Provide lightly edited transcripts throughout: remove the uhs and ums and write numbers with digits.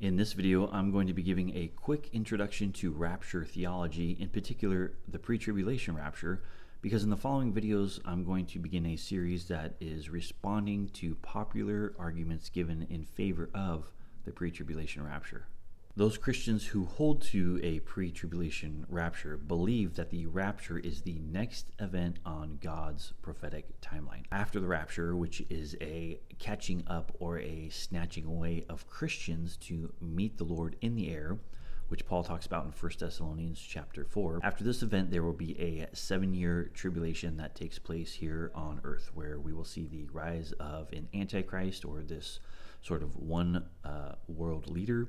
In this video, I'm going to be giving a quick introduction to Rapture theology, in particular the pre-tribulation rapture, because in the following videos, I'm going to begin a series that is responding to popular arguments given in favor of the pre-tribulation rapture. Those Christians who hold to a pre-tribulation rapture believe that the rapture is the next event on God's prophetic timeline. After the rapture, which is a catching up or a snatching away of Christians to meet the Lord in the air, which Paul talks about in 1 Thessalonians chapter 4. After this event, there will be a 7-year tribulation that takes place here on earth, where we will see the rise of an antichrist, or this sort of one world leader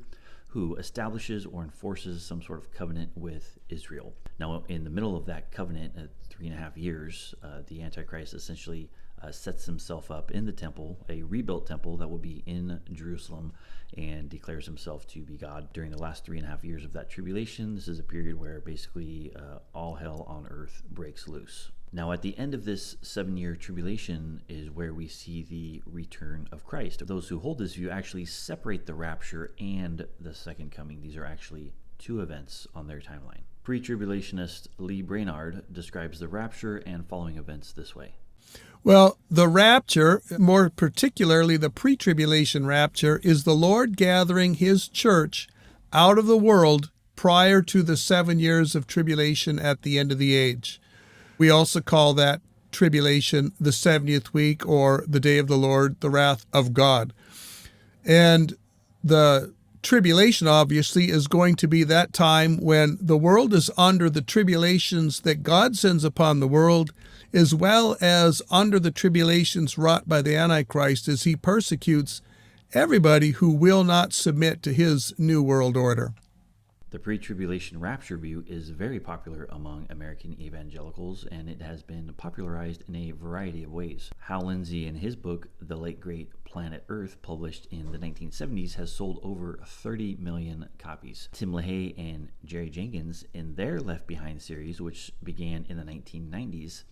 who establishes or enforces some sort of covenant with Israel. Now, in the middle of that covenant, at 3.5 years, the Antichrist essentially sets himself up in the temple, a rebuilt temple that will be in Jerusalem, and declares himself to be God. During the last 3.5 years of that tribulation, this is a period where basically all hell on earth breaks loose. Now, at the end of this 7-year tribulation is where we see the return of Christ. Those who hold this view actually separate the rapture and the second coming. These are actually two events on their timeline. Pre-tribulationist Lee Brainard describes the rapture and following events this way. Well, the rapture, more particularly the pre-tribulation rapture, is the Lord gathering his church out of the world prior to the 7 years of tribulation at the end of the age. We also call that tribulation the 70th week, or the day of the Lord, the wrath of God. And the tribulation, obviously, is going to be that time when the world is under the tribulations that God sends upon the world, as well as under the tribulations wrought by the Antichrist as he persecutes everybody who will not submit to his new world order. The pre-tribulation rapture view is very popular among American evangelicals, and it has been popularized in a variety of ways. Hal Lindsey, in his book, The Late Great Planet Earth, published in the 1970s, has sold over 30 million copies. Tim LaHaye and Jerry Jenkins, in their Left Behind series, which began in the 1990s,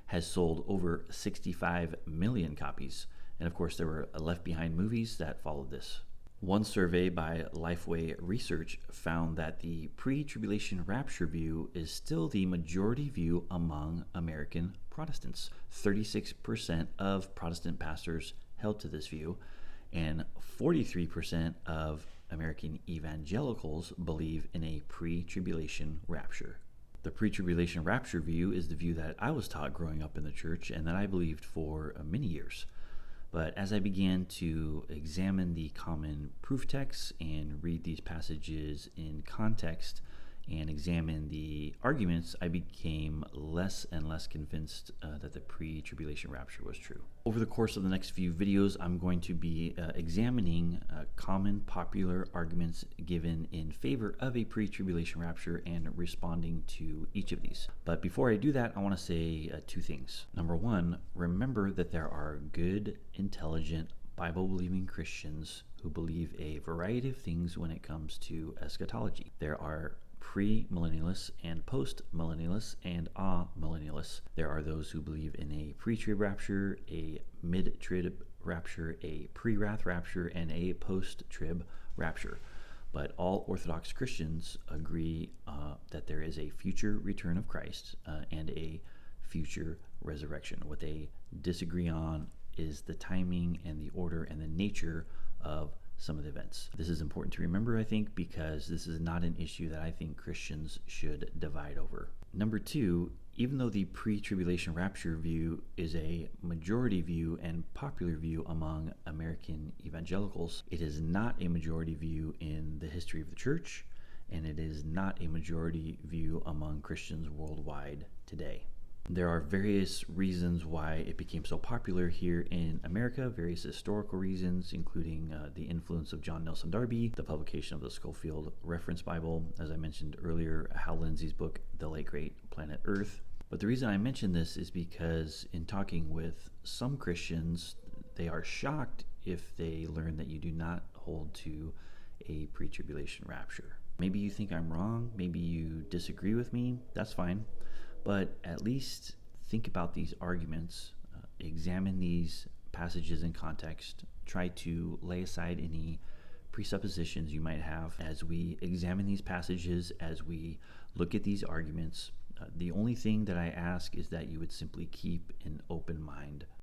has sold over 65 million copies. And of course, there were Left Behind movies that followed this. One survey by Lifeway Research found that the pre-tribulation rapture view is still the majority view among American Protestants. 36% of Protestant pastors held to this view, and 43% of American evangelicals believe in a pre-tribulation rapture. The pre-tribulation rapture view is the view that I was taught growing up in the church and that I believed for many years. But as I began to examine the common proof texts and read these passages in context and examine the arguments, I became less and less convinced that the pre-tribulation rapture was true. Over the course of the next few videos, I'm going to be examining common popular arguments given in favor of a pre-tribulation rapture and responding to each of these. But before I do that, I want to say two things. Number one, remember that there are good, intelligent, Bible-believing Christians who believe a variety of things when it comes to eschatology. There are pre-millennialists and post-millennialists and amillennialists. There are those who believe in a pre-trib rapture, a mid-trib rapture, a pre-wrath rapture, and a post-trib rapture. But all Orthodox Christians agree that there is a future return of Christ and a future resurrection. What they disagree on is the timing and the order and the nature of some of the events. This is important to remember, I think, because this is not an issue that I think Christians should divide over. Number two, even though the pre-tribulation rapture view is a majority view and popular view among American evangelicals, it is not a majority view in the history of the church, and it is not a majority view among Christians worldwide today. There are various reasons why it became so popular here in America, various historical reasons, including the influence of John Nelson Darby, the publication of the Schofield Reference Bible, as I mentioned earlier, Hal Lindsey's book, The Late Great Planet Earth. But the reason I mention this is because in talking with some Christians, they are shocked if they learn that you do not hold to a pre-tribulation rapture. Maybe you think I'm wrong, maybe you disagree with me, that's fine. But at least think about these arguments, examine these passages in context, try to lay aside any presuppositions you might have as we examine these passages, as we look at these arguments. The only thing that I ask is that you would simply keep an open mind.